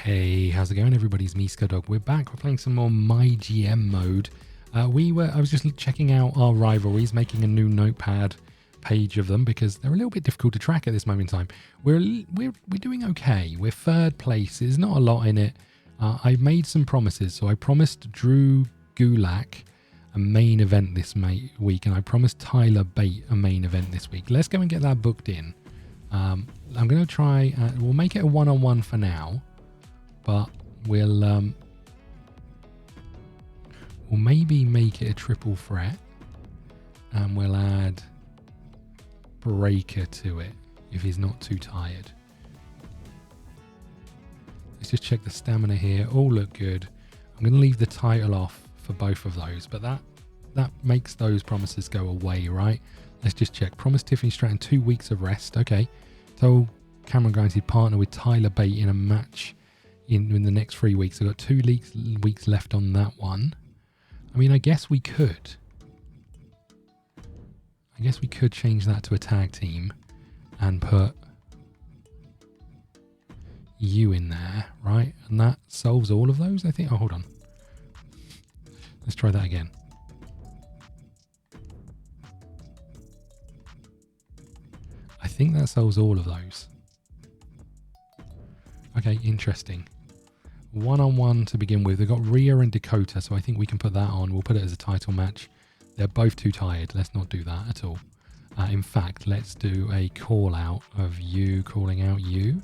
Hey, how's it going everybody? It's me, ScottDog. We're back. We're playing some more My GM mode. I was just checking out our rivalries, making a new notepad page of them because they're a little bit difficult to track at this moment in time. We're doing okay. We're third place. There's not a lot in it. I made some promises. So I promised Drew Gulak a main event this week, and I promised Tyler Bate a main event this week. Let's go and get that booked in. I'm going to try, we'll make it a one-on-one for now, but we'll maybe make it a triple threat, and we'll add Breaker to it if he's not too tired. Let's just check the stamina here. All look good. I'm going to leave the title off for both of those, but that makes those promises go away, right? Let's just check. Promise Tiffany Stratton 2 weeks of rest. Okay. Told Cameron Grimes he'd partner with Tyler Bate in a match in the next 3 weeks. I've got 2 weeks left on that one. I mean, I guess we could change that to a tag team and put you in there, right? And that solves all of those, I think. Oh, hold on. Let's try that again. I think that solves all of those. Okay, interesting. One-on-one to begin with. They've got Rhea and Dakota, so I think we can put that on. We'll put it as a title match. They're both too tired. Let's not do that at all. In fact, let's do a call-out of you calling out you.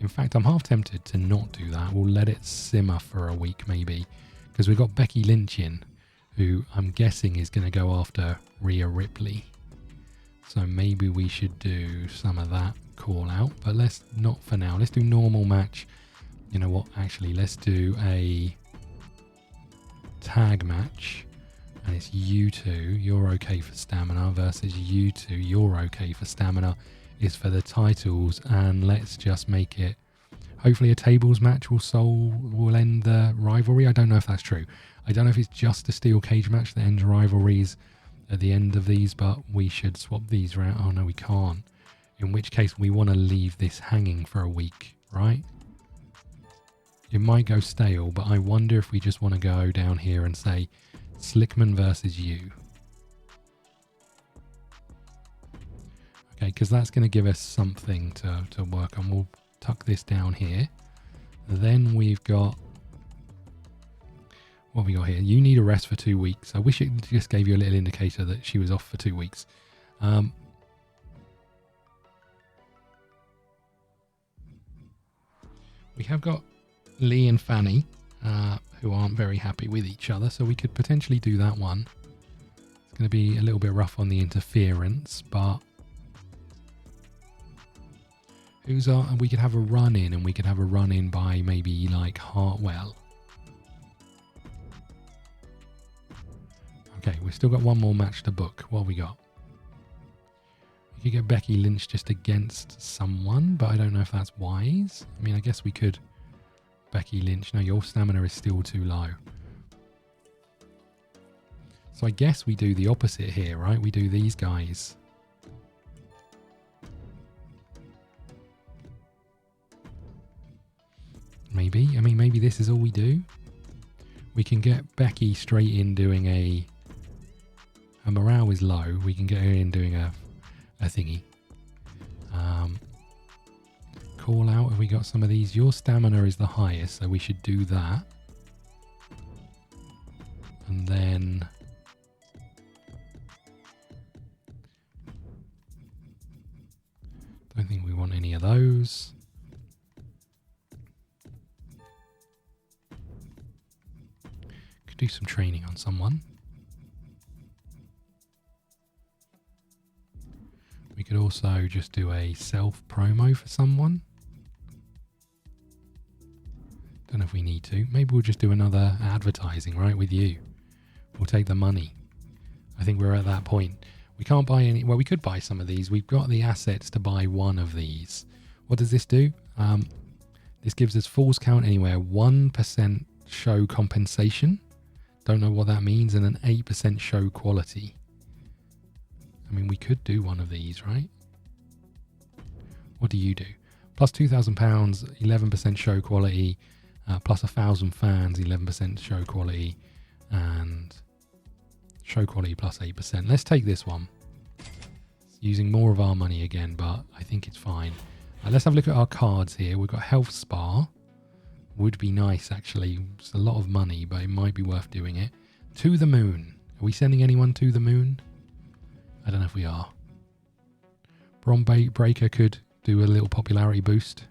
In fact, I'm half tempted to not do that. We'll let it simmer for a week maybe, because we've got Becky Lynch in, who I'm guessing is going to go after Rhea Ripley. So maybe we should do some of that call out, but let's not for now. Let's do normal match. You know what? Actually, let's do a tag match, and it's you two. You're okay for stamina versus you two. You're okay for stamina. Is for the titles, and let's just make it. Hopefully, a tables match will end the rivalry. I don't know if that's true. I don't know if it's just a steel cage match that ends rivalries at the end of these, but we should swap these around. Oh no, we can't. In which case, we want to leave this hanging for a week, right? It might go stale, but I wonder if we just want to go down here and say Slickman versus you. Okay, because that's going to give us something to work on. We'll tuck this down here. Then we've got, what have we got here? You need a rest for 2 weeks. I wish it just gave you a little indicator that she was off for 2 weeks. We have got Lee and Fanny, who aren't very happy with each other, so we could potentially do that one. It's going to be a little bit rough on the interference, but we could have a run in, and we could have a run in by maybe like Hartwell. Okay, we've still got one more match to book. What have we got? We could get Becky Lynch just against someone, but I don't know if that's wise. I mean, I guess we could. Becky Lynch. No, your stamina is still too low. So I guess we do the opposite here, right? We do these guys. Maybe. I mean, maybe this is all we do. We can get Becky straight in doing her morale is low. We can get her in doing a thingy. Call out. Have we got some of these? Your stamina is the highest, so we should do that. And then don't think we want any of those. Could do some training on someone. We could also just do a self promo for someone. Don't know if we need to. Maybe we'll just do another advertising, right, with you. We'll take the money. I think we're at that point. We can't buy any. Well, we could buy some of these. We've got the assets to buy one of these. What does this do? This gives us falls count anywhere, 1% show compensation. Don't know what that means, and an 8% show quality. I mean, we could do one of these, right? What do you do? Plus £2,000, 11% show quality, plus 1,000 fans, 11% show quality, and show quality plus 8%. Let's take this one. It's using more of our money again, but I think it's fine. Let's have a look at our cards here. We've got Health Spa. Would be nice, actually. It's a lot of money, but it might be worth doing it. To the Moon. Are we sending anyone to the moon? I don't know if we are. Brom Breaker could do a little popularity boost.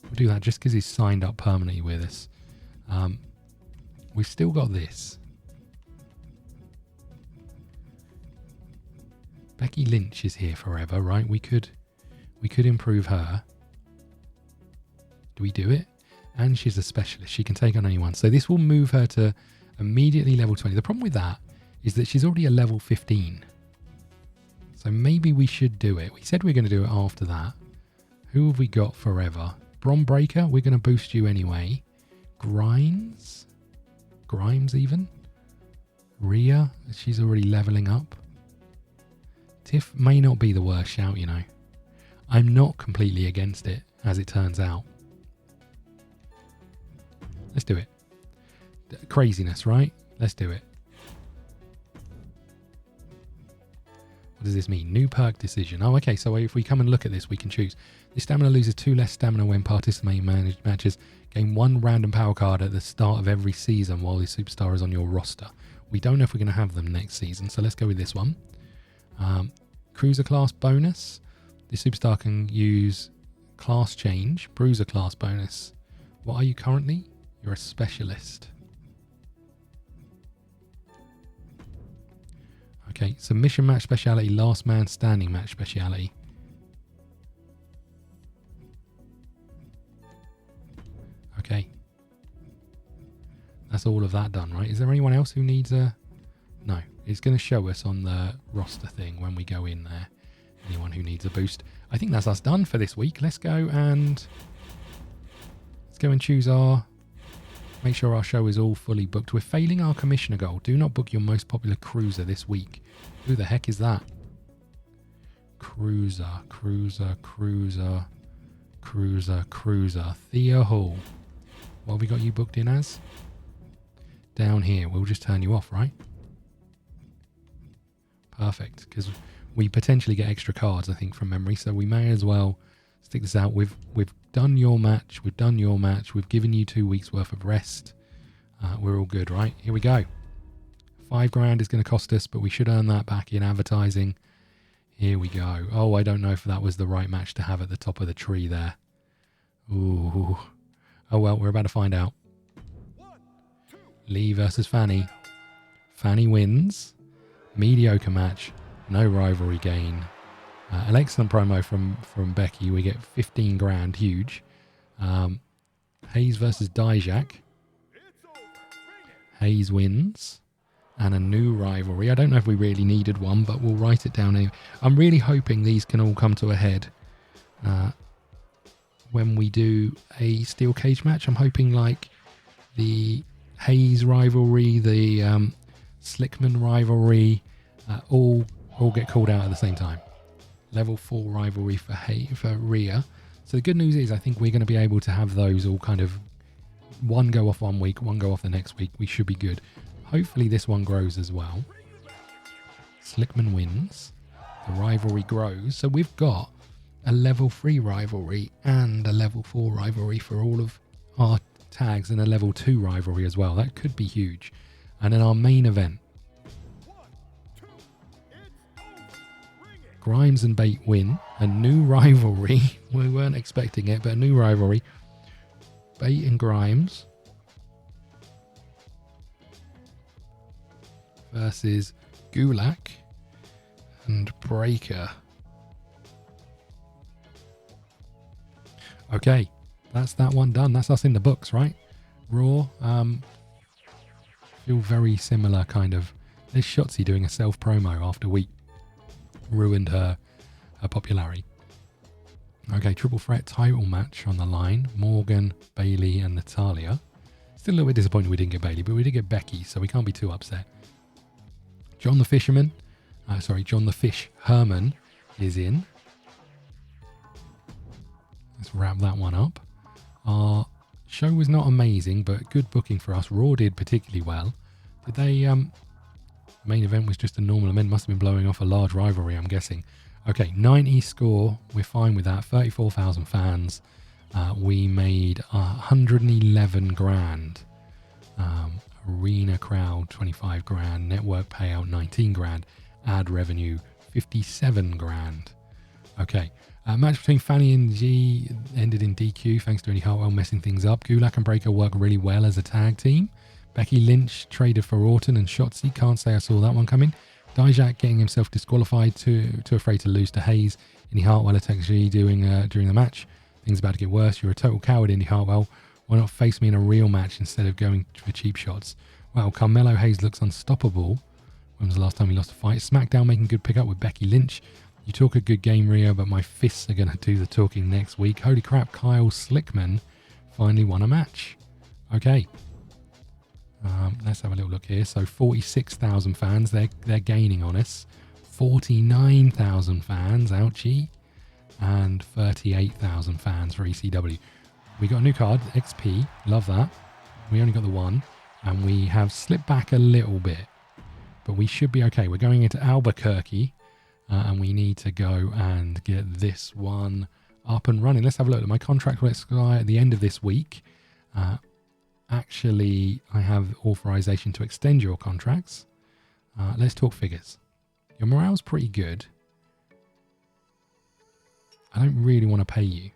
We'll do that just because he's signed up permanently with us. We've still got this. Becky Lynch is here forever, right? We could improve her. Do we do it? And she's a specialist. She can take on anyone. So this will move her to immediately level 20. The problem with that is that she's already a level 15. So maybe we should do it. We said we are going to do it after that. Who have we got forever? Brom Breaker, we're going to boost you anyway. Grimes even. Rhea, she's already leveling up. Tiff may not be the worst shout, you know. I'm not completely against it, as it turns out. Let's do it. Craziness, right? Let's do it. What does this mean? New perk decision. Oh, okay. So if we come and look at this, we can choose. This stamina loses 2 less stamina when participating in matches. Gain 1 random power card at the start of every season while the superstar is on your roster. We don't know if we're going to have them next season, so let's go with this one. Cruiser class bonus. The superstar can use class change. Bruiser class bonus. What are you currently? You're a specialist. Okay, submission match speciality, last man standing match speciality. Okay. That's all of that done, right? Is there anyone else who needs a... No, it's going to show us on the roster thing when we go in there. Anyone who needs a boost. I think that's us done for this week. Let's go and choose our... Make sure our show is all fully booked. We're failing our commissioner goal. Do not book your most popular cruiser this week. Who the heck is that? Cruiser. Thea Hall. What have we got you booked in as? Down here. We'll just turn you off, right? Perfect. Because we potentially get extra cards, I think, from memory. So we may as well stick this out. We've done your match. We've done your match. We've given you 2 weeks worth of rest. We're all good, right? Here we go. $5,000 is going to cost us, but we should earn that back in advertising. Here we go. Oh, I don't know if that was the right match to have at the top of the tree there. Ooh. Oh, well, we're about to find out. Lee versus Fanny. Fanny wins. Mediocre match. No rivalry gain. An excellent promo from Becky. We get $15,000. Huge. Hayes versus Dijak. Hayes wins. And a new rivalry. I don't know if we really needed one, but we'll write it down here. I'm really hoping these can all come to a head when we do a steel cage match. I'm hoping like the Hayes rivalry, the Slickman rivalry, all get called out at the same time. Level 4 rivalry for Rhea. So the good news is I think we're going to be able to have those all kind of one go off one week, one go off the next week. We should be good. Hopefully this one grows as well. Slickman wins. The rivalry grows. So we've got a level 3 rivalry and a level 4 rivalry for all of our tags and a level 2 rivalry as well. That could be huge. And then our main event. Grimes and Bate win. A new rivalry. We weren't expecting it, but a new rivalry. Bate and Grimes versus Gulak and Breaker. Okay, that's that one done. That's us in the books, right? Raw. Feel very similar kind of. There's Shotzi doing a self promo after we ruined her popularity. Okay, triple threat title match on the line. Morgan, Bailey, and Natalia. Still a little bit disappointed we didn't get Bailey, but we did get Becky, so we can't be too upset. John the Fisherman, John the Fish Herman is in. Let's wrap that one up. Our show was not amazing, but good booking for us. Raw did particularly well. Did they, main event was just a normal event. Must have been blowing off a large rivalry, I'm guessing. Okay, 90 score. We're fine with that. 34,000 fans. We made 111 grand. Arena crowd, 25 grand. Network payout, 19 grand. Ad revenue, 57 grand. Okay. Match between Fanny and G ended in DQ thanks to Eddie Hartwell messing things up. Gulak and Breaker work really well as a tag team. Becky Lynch traded for Orton and Shotzi. Can't say I saw that one coming. Dijak getting himself disqualified, too afraid to lose to Hayes. Indy Hartwell attacks G during the match. Things about to get worse. You're a total coward, Indy Hartwell. Why not face me in a real match instead of going for cheap shots? Wow, Carmelo Hayes looks unstoppable. When was the last time he lost a fight? Smackdown making good pickup with Becky Lynch. You talk a good game, Rio, but my fists are going to do the talking next week. Holy crap, Kyle Slickman finally won a match. Okay. Let's have a little look here. So 46,000 fans, they're gaining on us. 49,000 fans, ouchie. And 38,000 fans for ECW. We got a new card, XP, love that. We only got the one. And we have slipped back a little bit. But we should be okay. We're going into Albuquerque. And we need to go and get this one up and running. Let's have a look. My contract will expire at the end of this week. Actually, I have authorization to extend your contracts. Let's talk figures. Your morale's pretty good. I don't really want to pay you.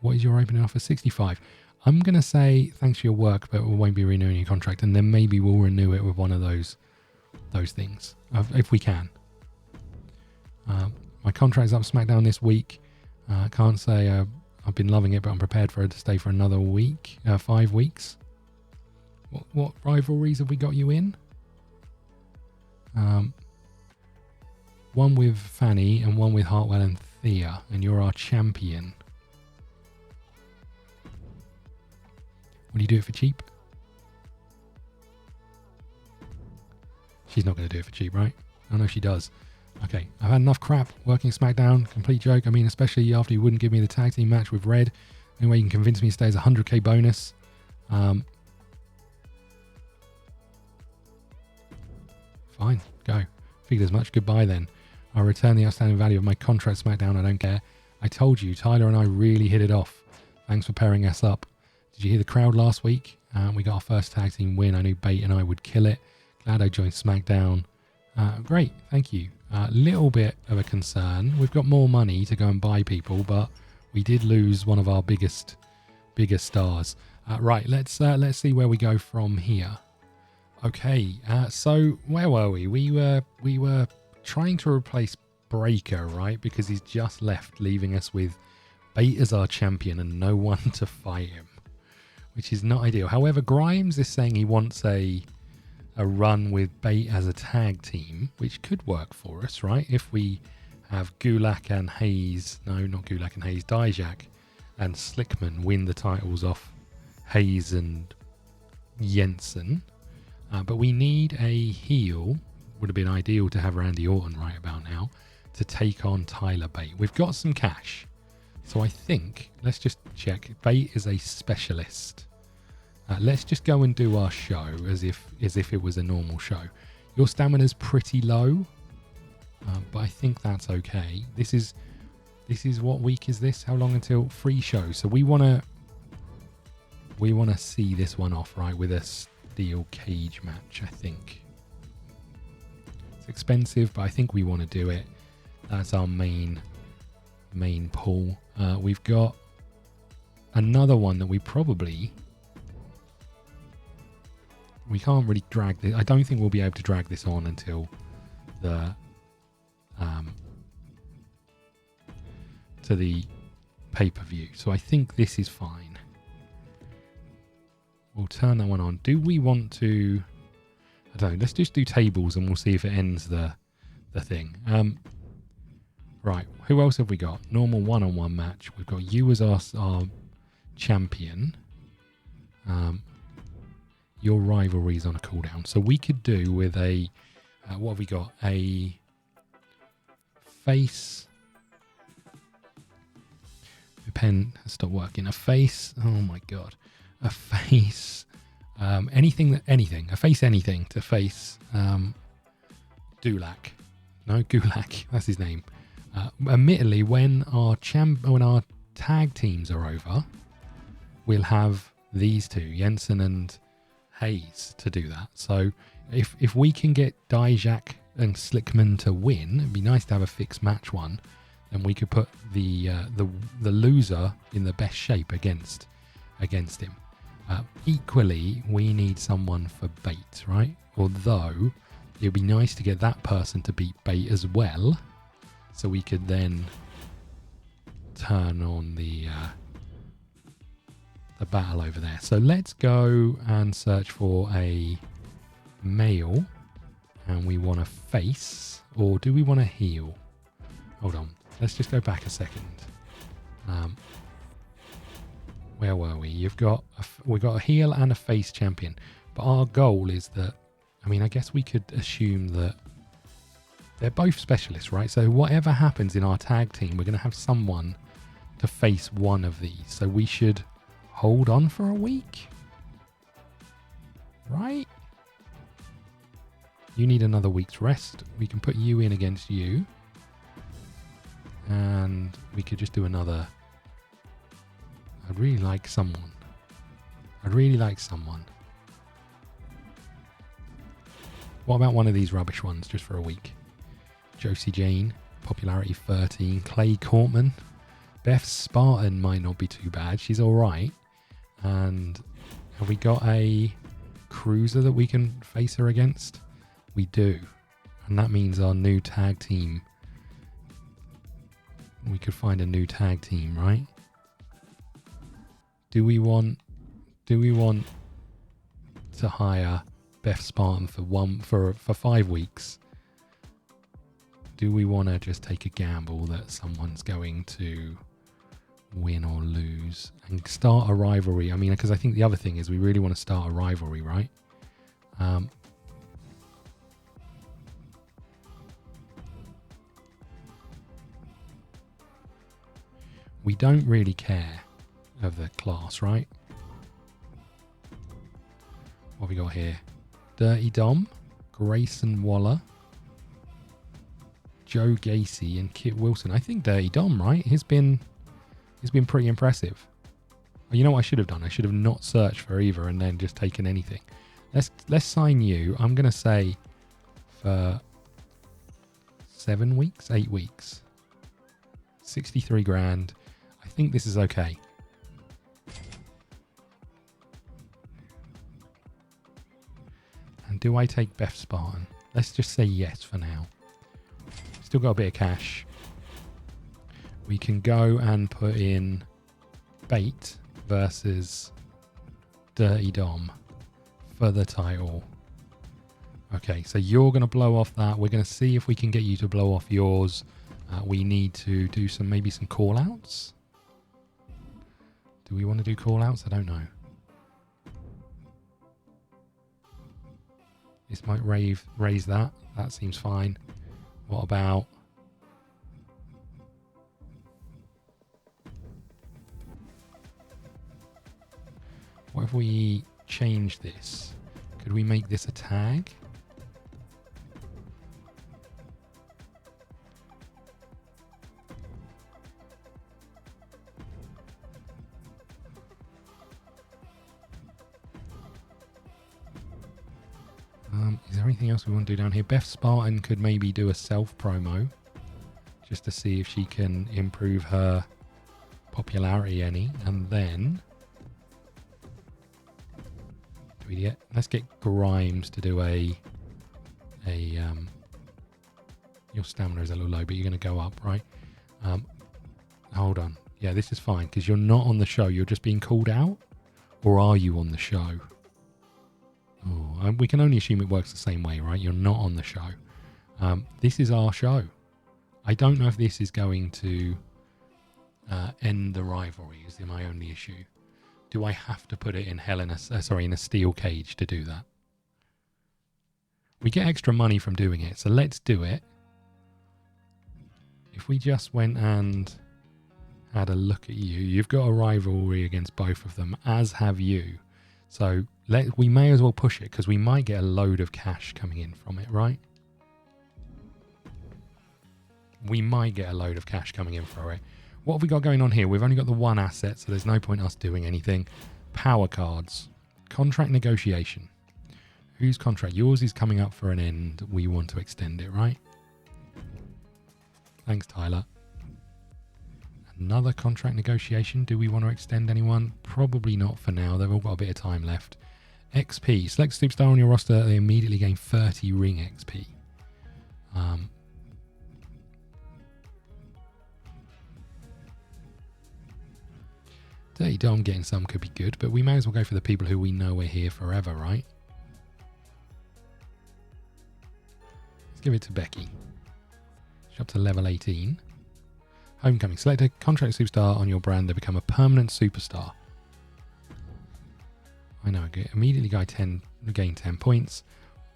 What is your opening offer? 65. I'm going to say thanks for your work, but we won't be renewing your contract, and then maybe we'll renew it with one of those things, if we can. My contract's up Smackdown this week. Can't say I've been loving it, but I'm prepared for it to stay for another week, 5 weeks. What rivalries have we got you in? One with Fanny and one with Hartwell and Thea, and you're our champion. Will you do it for cheap? She's not going to do it for cheap, right? I know she does. Okay, I've had enough crap working Smackdown. Complete joke. I mean, especially after you wouldn't give me the tag team match with Red. Anyway, you can convince me to stay as a 100k bonus. Fine, go. Figured as much. Goodbye then. I'll return the outstanding value of my contract Smackdown. I don't care. I told you, Tyler and I really hit it off. Thanks for pairing us up. Did you hear the crowd last week? We got our first tag team win. I knew Bate and I would kill it. Glad I joined Smackdown. Great, thank you. Little bit of a concern. We've got more money to go and buy people, but we did lose one of our biggest stars. Right, let's see where we go from here. Okay, so where were we? We were trying to replace Breaker, right? Because he's just left, leaving us with Bate as our champion and no one to fight him, which is not ideal. However, Grimes is saying he wants a run with Bate as a tag team, which could work for us, right? If we have Gulak and Hayes, no, not Gulak and Hayes, Dijak and Slickman win the titles off Hayes and Jensen. But we need a heel. Would have been ideal to have Randy Orton right about now to take on Tyler Bate. We've got some cash. So I think, let's just check. Bate is a specialist. Let's just go and do our show as if it was a normal show. Your stamina's pretty low, but I think that's okay. This is what week is this? How long until free show? So we wanna see this one off, right, with a steel cage match. I think it's expensive, but I think we want to do it. That's our main pull. We've got another one that we can't really drag this. I don't think we'll be able to drag this on until the to the pay-per-view. So I think this is fine. We'll turn that one on. Do we want to? I don't know. Let's just do tables and we'll see if it ends the thing. Right. Who else have we got? Normal one-on-one match. We've got you as our champion, your rivalry is on a cooldown. So we could do with a, what have we got? A face. The pen has stopped working. A face. Oh my god. A face. Anything. A face. Anything to face. Dulac. No, Gulak. That's his name. Admittedly, when our tag teams are over, we'll have these two, Jensen and Hayes, to do that. So if we can get Dijak and Slickman to win, it'd be nice to have a fixed match one. Then we could put the loser in the best shape against him. Equally, we need someone for Bait, right? Although it would be nice to get that person to beat Bait as well, so we could then turn on the battle over there. So let's go and search for a male, and we want a face, or do we want a heel? Hold on, let's just go back a second. Where were we? We've got a heel and a face champion, but our goal is that, I mean, I guess we could assume that they're both specialists, right? So whatever happens in our tag team, we're going to have someone to face one of these. So we should hold on for a week, right? You need another week's rest. We can put you in against you, and we could just do another. I'd really like someone. What about one of these rubbish ones just for a week? Josie Jane, popularity 13. Clay Cortman. Beth Spartan might not be too bad. She's all right. And have we got a cruiser that we can face her against? We do. And that means our new tag team. We could find a new tag team, right? Do we want to hire Beth Spartan for 5 weeks? Do we want to just take a gamble that someone's going to win or lose and start a rivalry? I mean, because I think the other thing is we really want to start a rivalry, right? We don't really care of the class, right? What have we got here? Dirty Dom, Grayson Waller, Joe Gacy, and Kit Wilson. I think Dirty Dom, right? He's been pretty impressive. You know what I should have done? I should have not searched for either and then just taken anything. Let's sign you. I'm gonna say for 7 weeks, 8 weeks, 63 grand. I think this is okay. And do I take Beth Spartan? Let's just say yes for now. Still got a bit of cash. We can go and put in Bait versus Dirty Dom for the title. Okay, so you're going to blow off that. We're going to see if we can get you to blow off yours. We need to do maybe some call outs. Do we want to do call outs? I don't know. This might raise that. That seems fine. What about... what if we change this? Could we make this a tag? Is there anything else we want to do down here? Beth Spartan could maybe do a self promo just to see if she can improve her popularity any, and then let's get Grimes to do a your stamina is a little low, but you're going to go up, right? Hold on. Yeah, this is fine because you're not on the show. You're just being called out, or are you on the show? Oh, we can only assume it works the same way, right? You're not on the show. This is our show. I don't know if this is going to end the rivalry, is my only issue. do I have to put it in hell in a steel cage to do that? We get extra money from doing it, so let's do it. If we just went and had a look at you, you've got a rivalry against both of them, as have you. So we may as well push it, because we might get a load of cash coming in from it, right? We might get a load of cash coming in for it. What have we got going on here? We've only got the one asset, so there's no point us doing anything. Power cards. Contract negotiation. Whose contract? Yours is coming up for an end. We want to extend it, right? Thanks, Tyler. Another contract negotiation. Do we want to extend anyone? Probably not for now. They've all got a bit of time left. XP. Select superstar on your roster. They immediately gain 30 ring XP. Dirty Dom getting some could be good, but we may as well go for the people who we know are here forever, right? Let's give it to Becky. She's up to level 18. Homecoming. Select a contract superstar on your brand. They become a permanent superstar. I know. Immediately gain 10 points.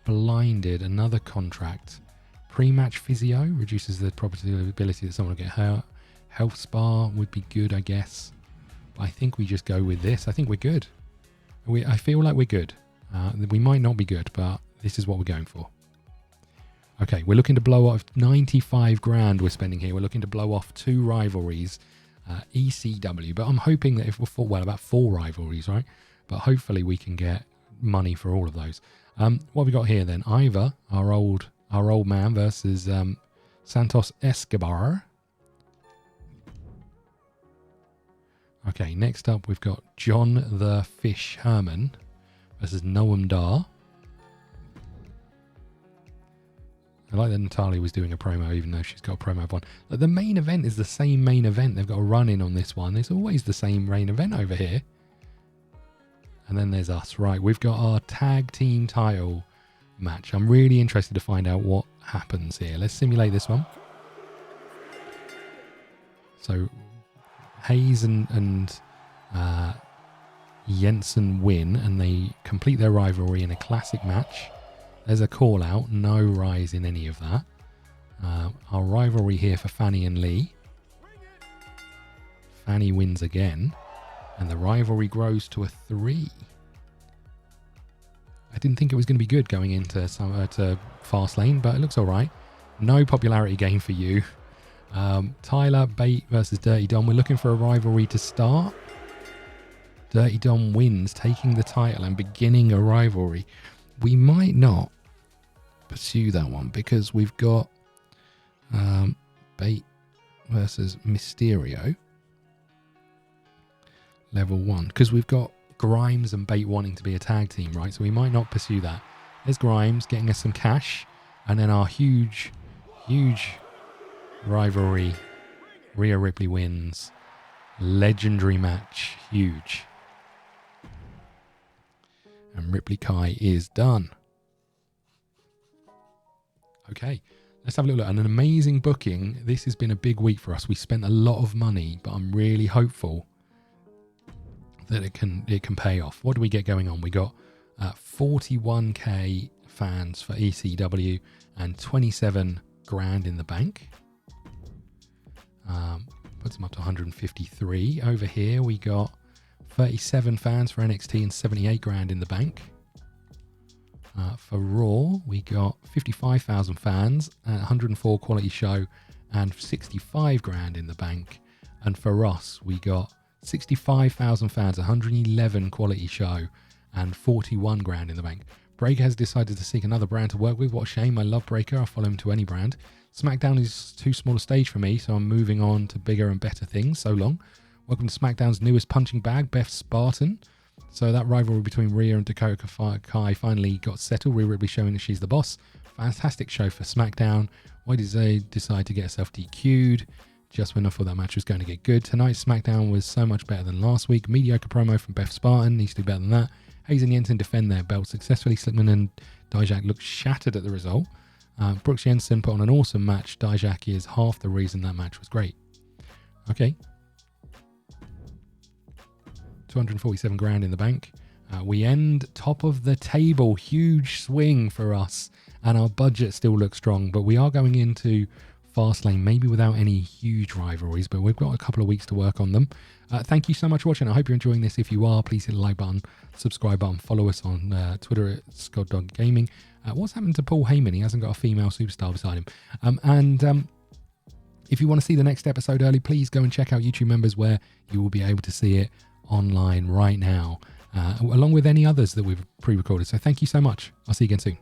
Blinded. Another contract. Pre-match physio. Reduces the probability that someone will get hurt. Health spa would be good, I guess. I think we just go with this. I think we're good. I feel like we're good. We might not be good, but this is what we're going for. Okay, we're looking to blow off 95 grand we're spending here. We're looking to blow off 2 rivalries, ECW. But I'm hoping that if we're about 4 rivalries, right? But hopefully we can get money for all of those. What have we got here then? Ivor, our old man, versus Santos Escobar. Okay, next up we've got John the Fish Herman versus Noam Dar. I like that Natalia was doing a promo, even though she's got a promo of one. But the main event is the same main event. They've got a run-in on this one. There's always the same main event over here. And then there's us. Right, we've got our tag team title match. I'm really interested to find out what happens here. Let's simulate this one. So Hayes and Jensen win, and they complete their rivalry in a classic match. There's a call out, no rise in any of that. Our rivalry here for Fanny and Lee. Fanny wins again, and the rivalry grows to a 3. I didn't think it was going to be good going into to Fastlane, but it looks all right. No popularity gain for you. Tyler Bate versus Dirty Dom. We're looking for a rivalry to start. Dirty Dom wins, taking the title and beginning a rivalry. We might not pursue that one because we've got Bate versus Mysterio. Level 1. Because we've got Grimes and Bate wanting to be a tag team, right? So we might not pursue that. There's Grimes getting us some cash. And then our huge rivalry. Rhea Ripley wins. Legendary match. Huge. And Ripley Kai is done. Okay, let's have a look. An amazing booking. This has been a big week for us. We spent a lot of money, but I'm really hopeful that it can pay off. What do we get going on? We got 41k fans for ECW and 27 grand in the bank. Puts them up to 153. Over here we got 37 fans for NXT and 78 grand in the bank. For Raw, we got 55,000 fans, 104 quality show, and 65 grand in the bank. And for us, we got 65,000 fans, 111 quality show, and 41 grand in the bank. Breaker has decided to seek another brand to work with. What a shame. I love Breaker. I'll follow him to any brand. Smackdown is too small a stage for me, so I'm moving on to bigger and better things. So long. Welcome to SmackDown's newest punching bag, Beth Spartan. So that rivalry between Rhea and Dakota Kai finally got settled. Rhea Ripley showing that she's the boss. Fantastic show for SmackDown. Why did they decide to get herself DQ'd? Just when I thought that match was going to get good. Tonight's SmackDown was so much better than last week. Mediocre promo from Beth Spartan. Needs to do better than that. Hayes and Jensen defend their belts successfully. Slickman and Dijak look shattered at the result. Brooks Jensen put on an awesome match. Dijak is half the reason that match was great. Okay. 247 grand in the bank. We end top of the table, huge swing for us, and our budget still looks strong, but we are going into Fastlane, maybe without any huge rivalries, but we've got a couple of weeks to work on them. Thank you so much for watching. I hope you're enjoying this. If you are, please hit the like button, subscribe button, follow us on Twitter at ScottDogGaming. What's happened to Paul Heyman? He hasn't got a female superstar beside him. If you want to see the next episode early, please go and check out YouTube Members, where you will be able to see it online right now, along with any others that we've pre-recorded. So thank you so much. I'll see you again soon.